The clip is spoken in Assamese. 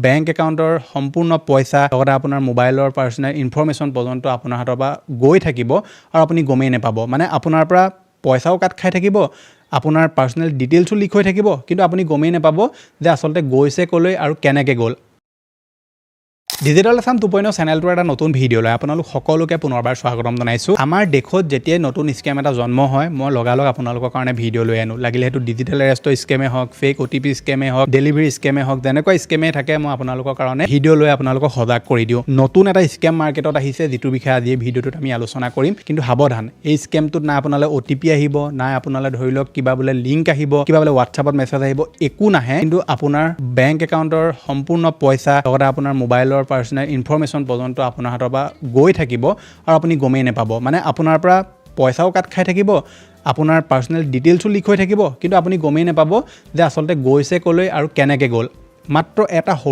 বেংক একাউণ্টৰ সম্পূৰ্ণ পইচা লগতে আপোনাৰ মোবাইলৰ পাৰ্চনেল ইনফৰমেশ্যন পৰ্যন্ত আপোনাৰ হাতৰ পৰা গৈ থাকিব আৰু আপুনি গমেই নাপাব। মানে আপোনাৰ পৰা পইচাও কাট খাই থাকিব, আপোনাৰ পাৰ্চনেল ডিটেইলছো লিক হৈ থাকিব, কিন্তু আপুনি গমেই নাপাব যে আচলতে গৈছে ক'লৈ আৰু কেনেকৈ গ'ল। ডিজিটেল আছাম 2.0 চেনেলটোৰ এটা নতুন ভিডিঅ'লৈ আপোনালোক সকলোকে পুনৰবাৰ স্বাগতম জনাইছোঁ। আমাৰ দেশত যেতিয়াই নতুন স্কেম এটা জন্ম হয়, মই লগালগ আপোনালোকৰ কাৰণে ভিডিঅ' লৈ আনো। লাগিলে সেইটো ডিজিটেল এৰেষ্টৰ স্কেমে হওক, ফেক OTP স্কেমে হওক, ডেলিভাৰী স্কেমে হওক, যেনেকুৱা স্কেমে থাকে মই আপোনালোকৰ কাৰণে ভিডিঅ' লৈ আপোনালোকক সজাগ কৰি দিওঁ। নতুন এটা স্কেম মাৰ্কেটত আহিছে, যিটোৰ বিষয়ে আজি এই ভিডিঅ'টোত আমি আলোচনা কৰিম। কিন্তু সাৱধান, এই স্কেমটোত না আপোনালৈ OTP আহিব, না আপোনালৈ ধৰি লওক কিবা বোলে লিংক আহিব, কিবা বোলে হোৱাটছআপত মেছেজ আহিব, একো নাহে। কিন্তু আপোনাৰ বেংক একাউণ্টৰ সম্পূৰ্ণ পইচা লগতে আপোনাৰ মোবাইলৰ পাৰ্চনেল ইনফৰমেশ্যন পৰ্যন্ত আপোনাৰ হাতৰ পৰা গৈ থাকিব আৰু আপুনি গমেই নাপাব। মানে আপোনাৰ পৰা পইচাও কাট খাই থাকিব, আপোনাৰ পাৰ্চনেল ডিটেইলছো লিক হৈ থাকিব, কিন্তু আপুনি গমেই নাপাব যে আচলতে গৈছে ক'লৈ আৰু কেনেকৈ গ'ল। মাত্ৰ এটা সৰু